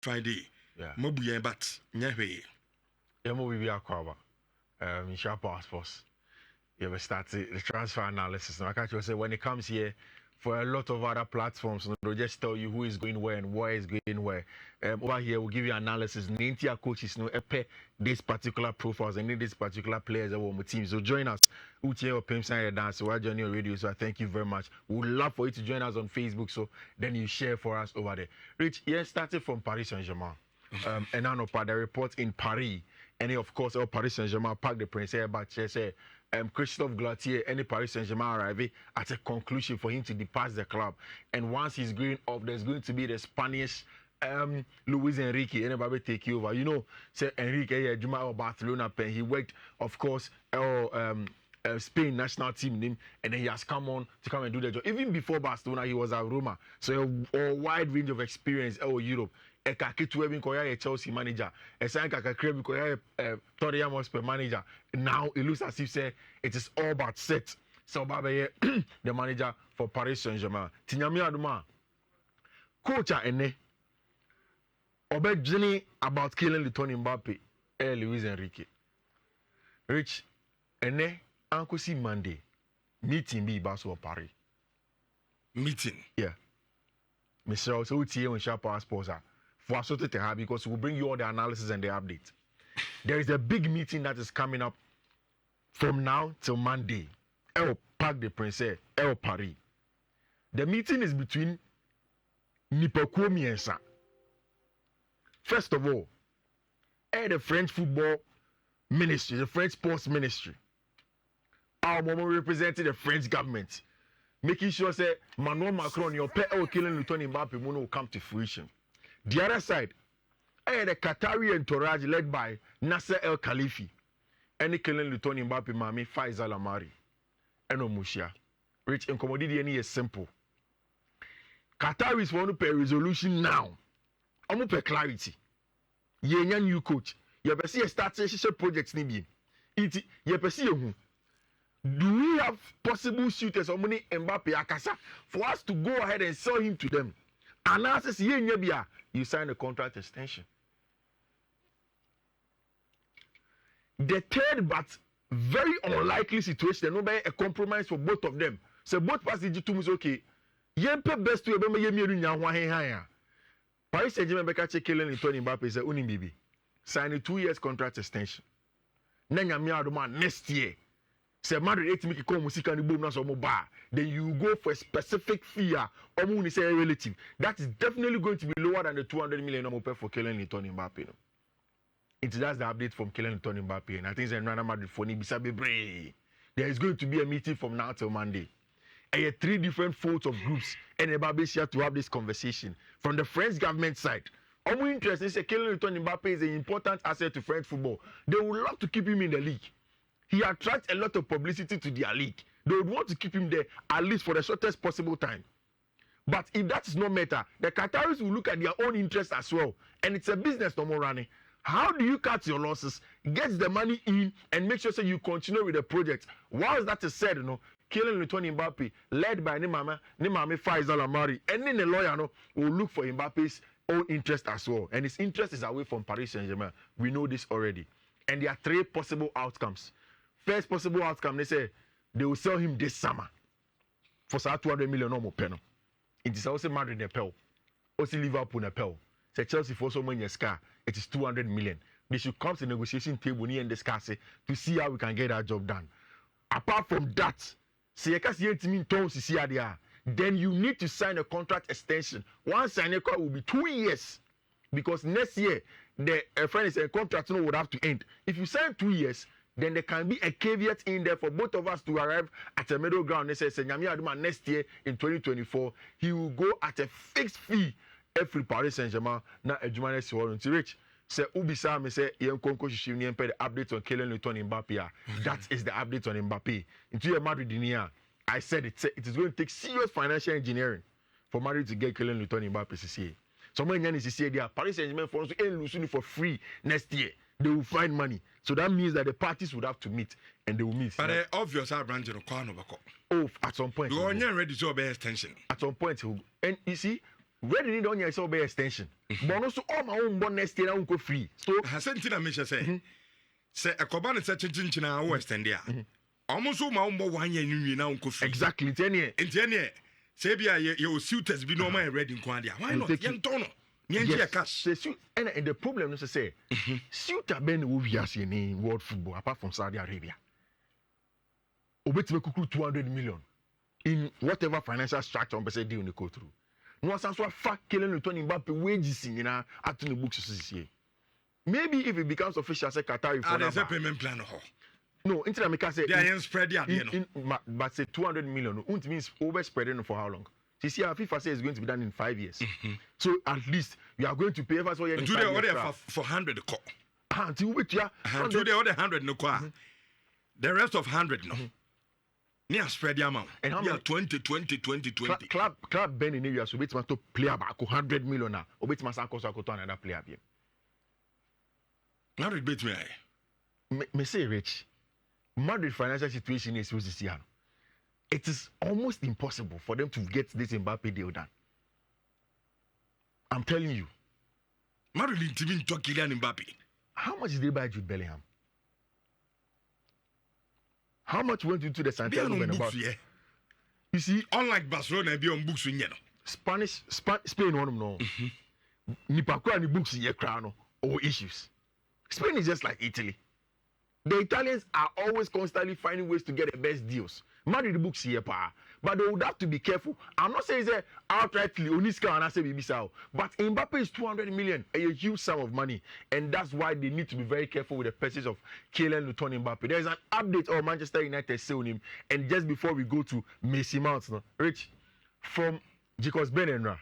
Friday. Yeah. Mobuye but nyehwe. Yeah, mo be akwaba. In sharp passports. Yeah, we started the transfer analysis. Now I can't just say when it comes here for a lot of other platforms, they'll just tell you who is going where and where is going where. Over here, we'll give you analysis. Nintia coaches know this particular profiles and this particular players that were team. So join us. Uche or Pimsan dance. So I join your radio. So I thank you very much. We would love for you to join us on Facebook. So then you share for us over there. Rich, yeah, started from Paris Saint-Germain. And now the report in Paris. And of course, Paris Saint-Germain Parc des Princes, but say Christophe Galtier, any Paris Saint-Germain arrive at a conclusion for him to depart the club. And once he's going off, there's going to be the Spanish Luis Enrique, and Mbappe take over. You know, say Enrique, Juma or Barcelona, he worked, of course, Spain national team name, and then he has come on to come and do the job. Even before Barcelona, he was at Roma, so a wide range of experience in Europe. A Chelsea manager, a Tottenham Hotspur manager. Now it looks as if say it is all but set. So Babaye, the manager for Paris Saint-Germain. Tinyami Aduma, coach ene. Obejini about killing the Tony Mbappe, Luis Enrique. Rich, ene Uncle see Monday meeting be Basso Paris. Meeting. Yeah. Mr. So we on sharp passports for us to have because we'll bring you all the analysis and the update. There is a big meeting that is coming up from now till Monday. El Parc des Princes, El Paris. The meeting is between Nipokuomi and Sa. First of all, the French football ministry, the French sports ministry, our mama representing the French government, making sure say Emmanuel Macron, your pet killing Tony Mbappe will come to fruition. The other side, the Qatari entourage led by Nasser El Khalifi, and the killing Tony Mbappe, Mami Faisal Amari, and Omushia. Rich and commodity is simple. Qataris want to pay resolution now. I'm pay clarity. Ye new coach. You have see a start session projects nibi. It you have see who. Do we have possible suitors or money Mbappe Akasa for us to go ahead and sell him to them? Analysis you sign a contract extension. The third but very unlikely situation, there no be a compromise for both of them. So both parties to okay. Yempe best to ebema yemiru nyanwa hen Paris Saint-Germain beka chekelen Tony Mbappe say uni bibi. Sign a 2 years contract extension. Na nyame adoma next year. Say Madrid 8 make come musika ni boom na so mo ba. Then you go for a specific fee omo ni say relative. That is definitely going to be lower than the 200 million omo pay for Kylian Tony Mbappe. No? That's the update from Kylian Tony Mbappe. And I think it's Real Madrid for Bisa Bebre. There is going to be a meeting from now till Monday. And 3 different folds of groups and Mbappe share to have this conversation. From the French government side, I'm interested in saying Kylian Mbappe is an important asset to French football. They would love to keep him in the league. He attracts a lot of publicity to their league. They would want to keep him there at least for the shortest possible time. But if that is not matter, the Qataris will look at their own interest as well. And it's a business no more running. How do you cut your losses, get the money in, and make sure so you continue with the project? Once that is said, Kylian Mbappe, led by Nimame Faisal Amari, and then the lawyer will look for Mbappe's own interest as well. And his interest is away from Paris Saint-Germain. We know this already. And there are 3 possible outcomes. First possible outcome, they say they will sell him this summer for 200 million or more. It is also Madrid in a pearl, also Liverpool in a pearl. Say Chelsea for so many scar, it is 200 million. They should come to the negotiation table and discuss it to see how we can get that job done. Apart from that, then you need to sign a contract extension. One signing will be 2 years because next year the contract would have to end. If you sign 2 years, then there can be a caveat in there for both of us to arrive at a middle ground. They say next year in 2024 he will go at a fixed fee every Paris Saint-Germain na adwumane si won to reach. Say ubisa me say yen konko hihim ne the update on Kylian Mbappe. That is the update on Mbappe. Into your Madrid here, I said it is going to take serious financial engineering for Madrid to get Kylian Mbappe CCA. Someone yan is CCA there. Paris Saint-Germain for us to lose for free next year. They will find money. So that means that the parties would have to meet and they will meet. But obvious our branch of Kwano. Oh, at some point. You are not ready to obey extension. At some point, and you see, Ready don't you so be extension. But also all my own bon next year go free. So Hasentina Misha say a coban is such a chinchina West India. Almost all my own 1 year new now go free. exactly 10 years. In 10 years, Sabia, your suit has been no man ready in Quandia. Why not? Young Tono. Yes, Cash. and the problem is to say, suit have been obvious in world football apart from Saudi Arabia. Obeti kuku 200 million in whatever financial structure on person deal go through. No sense what fact killing returning Mbappe wages in at the books this year. Maybe if it becomes official, say Qatar for there's a payment plan. No, instead of me say they are spread but say 200 million. It means over spreading for how long? You see, our FIFA says it's going to be done in 5 years. So at least you are going to pay us for years. Do they order for 100 the call? Until which year? Do they order 100 no call? The rest of 100 no. Near spread the amount. And how many? 20. Club Ben in area so wait to play about 100 million now. Or wait to another player. Madrid beat me. Me say Rich. Madrid financial situation is supposed to see. It is almost impossible for them to get this Mbappe deal done. I'm telling you. Madrid didn't talk Kylian Mbappe. How much did they buy Jude Bellingham? How much went into the Santiago Bernabeu? You see, unlike Barcelona, be on books in Spain one no. Nipakura ni books in crown or issues. Spain is just like Italy. The Italians are always constantly finding ways to get the best deals. Madrid books here, but they would have to be careful. I'm not saying that outrightly Oniska and I say Bibisao, but Mbappe is 200 million, a huge sum of money, and that's why they need to be very careful with the purchase of Kylian Mbappe. There is an update on Manchester United selling him, and just before we go to Mason Mount, Rich, from Jacobs Benenra,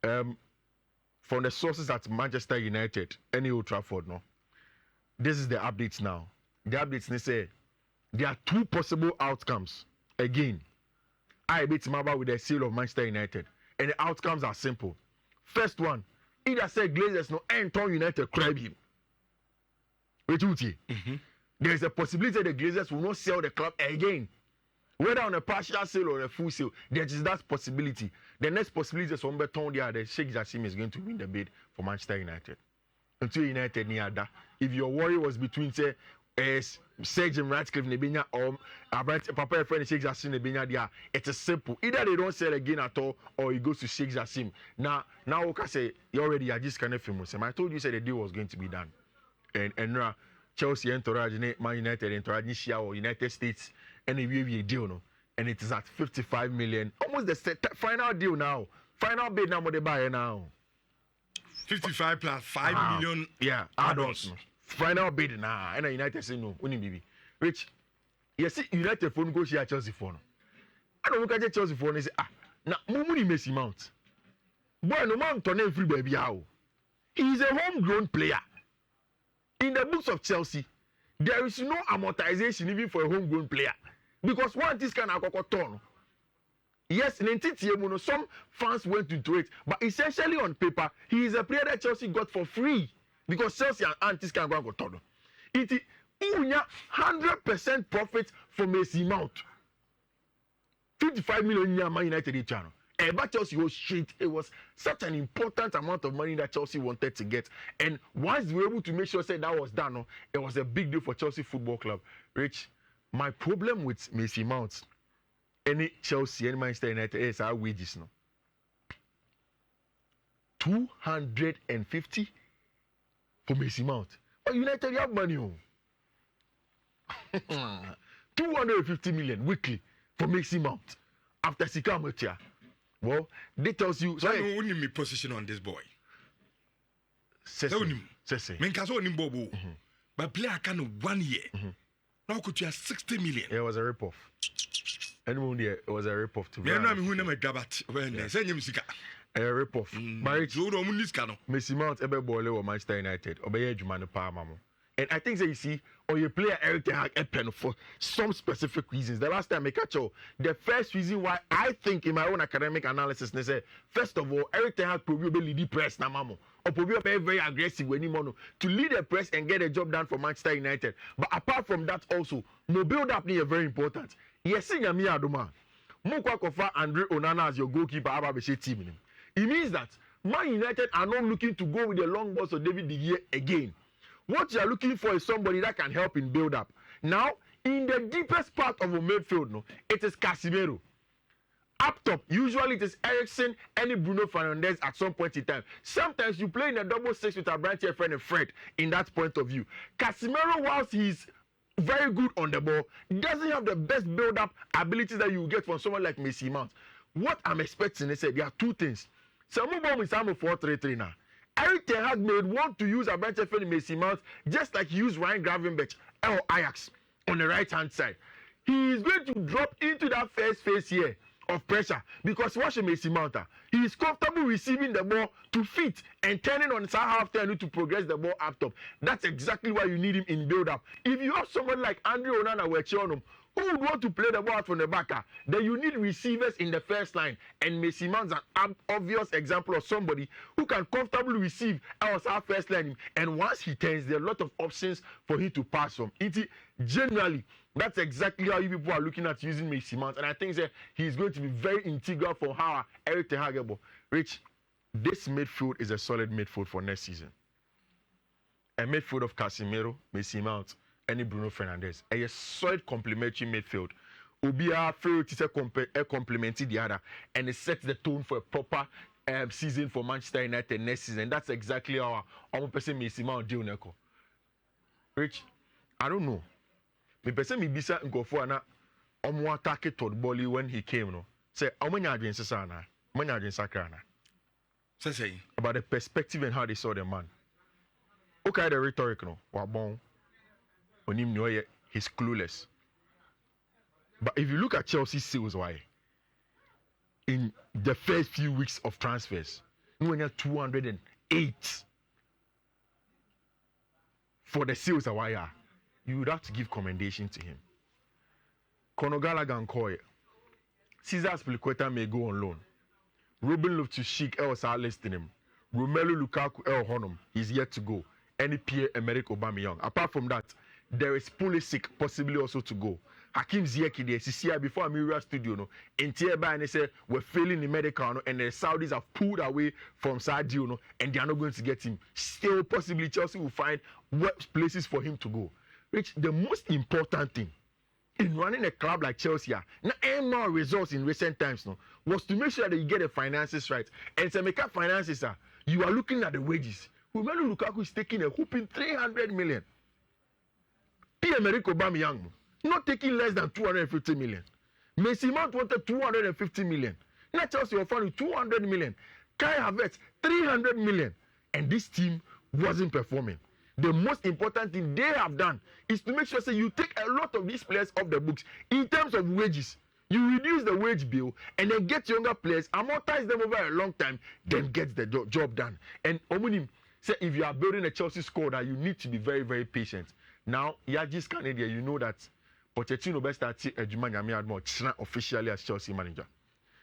from the sources at Manchester United, any Old Trafford, this is the updates now. The updates they say there are 2 possible outcomes. Again, I beat Maba with the seal of Manchester United, and the outcomes are simple. First one, either say Glazers no Anton United crab him. There is a possibility the Glazers will not sell the club again, whether on a partial sale or a full sale. There is that possibility. The next possibility is one beton there. The Sheikh Jassim is going to win the bid for Manchester United. Until United near that. If your worry was between say Sir Jim Ratcliffe Nebinya or Papa friend Sheikh Jassim Nebinya, there it is simple. Either they don't sell again at all, or it goes to Sheikh Jassim. Now okay, say you already are just kind of famous. I told you said the deal was going to be done, and now Chelsea entourage, Man United entourage, or United States, and a deal no, and it is at 55 million, almost the final deal now. Final bid now, what they buy now. 55 plus 5 million. Yeah, add-ons. Final bid now. And United say no. Winning baby. Rich. You see, United phone go share Chelsea phone. I don't look at Chelsea phone and say, now Mumuni Messi Mount. Boy, no man turn free baby how. He is a homegrown player. In the books of Chelsea, there is no amortization even for a homegrown player. Because one this kind of turn. Yes, in NTT, some fans went into it, but essentially on paper, he is a player that Chelsea got for free because Chelsea and Antis can go and go. It is 100% profit for Mason Mount. 55 million Man United channel. But Chelsea was shit. It was such an important amount of money that Chelsea wanted to get. And once they were able to make sure that was done, it was a big deal for Chelsea Football Club. Rich, my problem with Mason Mount, any Chelsea and Manchester United is our wages now. 250 for Mason Mount. But United, you have money. 250 million weekly for Mason Mount after Sika Motia. Well, they tells you. So I don't need position on this boy. Say. Menkaso ni bobo. But player can 1 year. Now could you have 60 million? It was a rip-off. Anyone there, it was a rip-off to me. I know who never gabat when send him sika. A rip-off. Marriage. So do Muniskano. Mason Mount ebe bole or Manchester United. Obey Jumano Palmer. And I think that you see, or you play Eric Ten Hag pen for some specific reasons. The last time I catch you, the first reason why I think in my own academic analysis, they say, first of all, Eric Ten Hag probably lead the press na mamo. Or probably very, very aggressive when he mono to lead the press and get a job done for Manchester United. But apart from that also, no build up is very important. Yes, sing a me adoma. Mukwa kofa Andre Onana as your goalkeeper, Ababeshe team. It means that Man United are not looking to go with the long balls of David De Gea again. What you are looking for is somebody that can help in build up. Now, in the deepest part of a midfield, no, it is Casemiro. Up top, usually it is Eriksen and Bruno Fernandes at some point in time. Sometimes you play in a double six with a branch friend and Fred in that point of view. Casemiro, whilst he's very good on the ball, doesn't have the best build-up abilities that you get from someone like Mason Mount. What I'm expecting is that there are two things. So move on with Samuel 4-3-3 now. Eric Ten Hag may want to use a branch friend in Mason Mount just like he used Ryan Gravenberch or Ajax on the right-hand side. He is going to drop into that first phase here of pressure because watch Mason Mount. He is comfortable receiving the ball to fit and turning on side half turn to progress the ball up top. That's exactly why you need him in build up. If you have someone like Andre Onana Wechionum who would want to play the ball out from the back, then you need receivers in the first line. And Mason Mount is an obvious example of somebody who can comfortably receive our first line. And once he turns, there are a lot of options for him to pass from. Generally, that's exactly how you people are looking at using Mason Mount. And I think that he's going to be very integral for how Eric Ten Hag. Rich, this midfield is a solid midfield for next season. A midfield of Casemiro, Mason Mount, and Bruno Fernandes. A solid complementary midfield. Obia fail to complement the other, and it sets the tone for a proper season for Manchester United next season. That's exactly how I'm person Mason Mount deal neko. Rich, I don't know. Me person me bisa nkofo ana omo attack Todd Bowley when he came no. Say omanya adwen sesa na. Omanya adwen sakra na. Say about the perspective and how they saw the man. Okay, the rhetoric no. Wabon. Onim no he's clueless. But if you look at Chelsea's sales, why in the first few weeks of transfers, you went 208 for the sales. Why you would have to give commendation to him. Conor Gallagher and Koye, Cesar Spilicueta may go on loan. Ruben Loftus-Cheek else listing him. Romelu Lukaku Honum, he's yet to go. Any Pierre-Emerick Aubameyang. Apart from that, there is Pulisic possibly also to go. Hakim Ziyech there, CCI before Amira Studio no. Entieba and they say we're failing in medical no, and the Saudis have pulled away from Sadio no, and they are not going to get him. Still, possibly Chelsea will find places for him to go. Which the most important thing in running a club like Chelsea, not more results in recent times no, was to make sure that you get the finances right. And to make up finances, you are looking at the wages. Romelu Lukaku is taking a whooping 300 million. Pierre-Emerick Aubameyang not taking less than 250 million. Mason Mount wanted 250 million. Now Chelsea offered 200 million. Kai Havertz 300 million. And this team wasn't performing. The most important thing they have done is to make sure that you take a lot of these players off the books in terms of wages. You reduce the wage bill and then get younger players, amortize them over a long time, then get the job done. And Omunim said if you are building a Chelsea squad, that you need to be very, very patient. Now, Yajis Canadian, you know that Pochettino best start Ejuma Nyame Admo officially as Chelsea manager.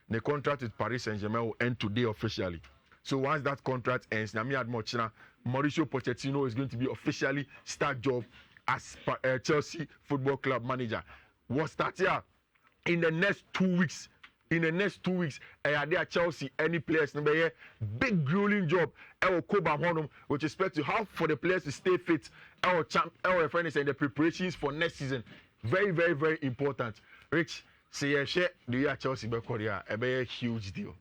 The contract with Paris Saint-Germain will end today officially. So once that contract ends, Nyame Admo Mauricio Pochettino is going to be officially start job as Chelsea Football Club manager. What start here in the next 2 weeks? In the next 2 weeks, there Chelsea any players number here big grueling job. With respect to how for the players to stay fit. Our friends and the preparations for next season. Very, very, very important. Rich, say the year Chelsea be a huge deal.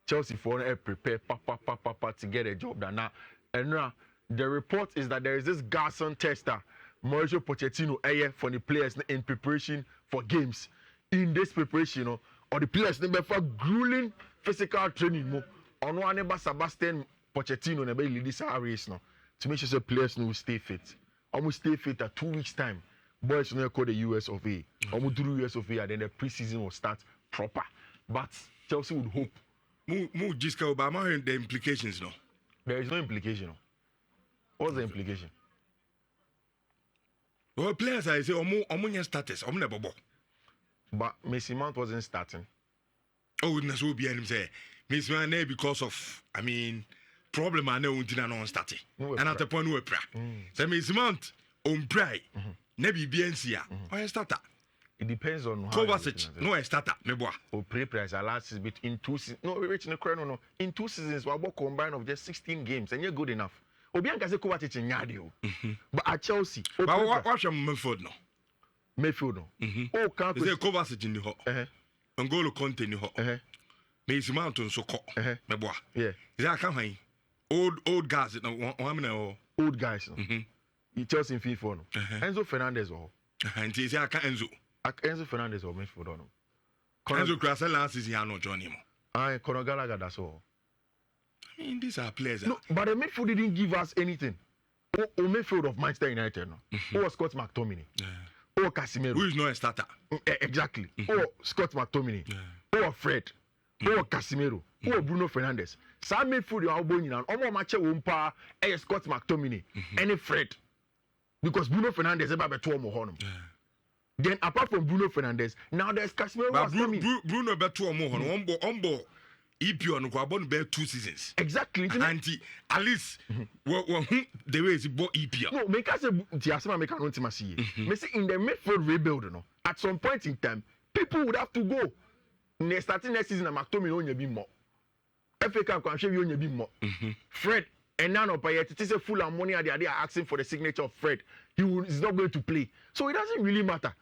Chelsea for prepare to get a job done now. And now the report is that there is this Garson tester, Mauricio Pochettino, for the players in preparation for games. In this preparation, or the players for grueling physical training. On one Sebastian Pochettino never lead this race now to make sure the players will stay fit. Almost stay fit at 2 weeks time. Boys will call the US of A. Almost do the US of A, and then the preseason will start proper. But Chelsea would hope. Move Jiska Obama the implications no. There is no implication. What's the implication? Well, players I say omo status, omo bobo. But Mason Mount wasn't starting. Oh, that's what be him say. Mason Mount because of problem I know until no starting. And at the point we pra. So Mason Mount on pray. Nebi BNC oh starter. It depends on how. Kovacic, no a starter, me boy. Or pre-price last is between 2 seasons. No, reaching the crown. No, in 2 seasons, we have combined of just 16 games, and you're good enough. Obianka say Kovacic in Yadio, but at Chelsea. But what's your Mayfield no? Mayfield no. Oh, can't say Kovacic in the hot. Ngolo Conte in the hot. Macy Mountain so called. Me boy. Yeah. Is that come old guys? No, old guys. He Chelsea in FIFA no. Enzo Fernandez or. And he say I can't Enzo. Enzo Fernandez or Mayfield no. Enzo Krasel last season no join him. Conor Gallagher that's all. I mean, these are players. No, but the midfield didn't give us anything. O midfield of Manchester United no. Or Scott McTominay. Or Casemiro. Who is not a starter? Exactly. Or Scott McTominay. Or Fred. Or Casemiro. Or Bruno Fernandes. Some midfield are going on. Omo match wumpa. Scott McTominay. Any Fred. Because Bruno Fernandes is about to honum. Then apart from Bruno Fernandes, now there's Casemiro. But Bruno better honum. Ombo. EPO no kwabon be 2 seasons. Exactly. And at least the way is bought EPO. No, make us Tiasema make an intimacy. Me say in the midfield rebuild no. At some point in time, people would have to go. Starting next season, McTominay only be more. FA Cup can show you only be more. Fred and none of it is a full ammonia. They are asking for the signature of Fred. He's not going to play, so it doesn't really matter.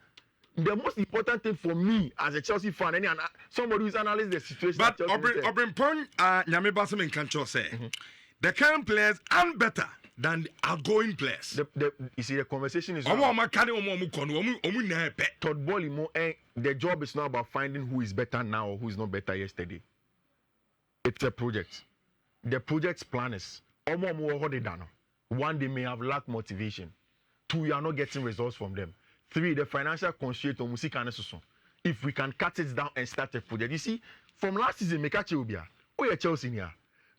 The most important thing for me as a Chelsea fan, and somebody who's analyzing the situation. But Obrin Pon, Nyame Basem and Kancho say the current players are better than the outgoing players. You see, the conversation is. Todd Boehly, the job is not about finding who is better now or who is not better yesterday. It's a project. The project's plan is one, they may have lacked motivation. 2, you are not getting results from them. 3, the financial constraint on music and so. If we can cut it down and start a project. You see, from last season, make a Chelsea. Oh, yeah, Chelsea here.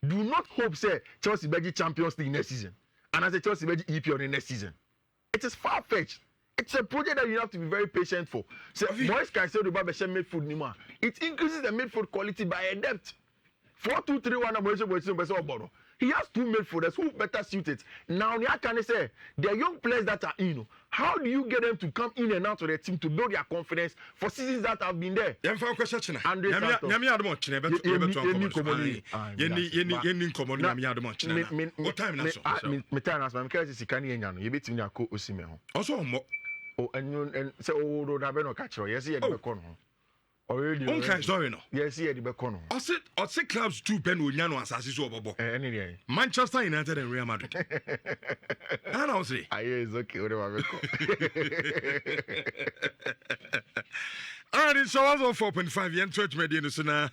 Do not hope, say, Chelsea be Champions League next season. And as a Chelsea be EPL the next season. It is far-fetched. It's a project that you have to be very patient for. So, Moise Caicedo about the midfield anymore. It increases the midfield quality by a depth. 4-2-3-1. He has 2 midfielders who better suited. Now, I can say the young players that are in. How do you get them to come in and out of the team to build their confidence for seasons that have been there? What time okay, sorry no. Yes, yeah, the Becono. I said clubs 2 pen with Yano Assassin Bobo. Manchester United and Real Madrid. I don't say. It's okay, whatever. All right, it's 4.5 yen church media. Bismarck.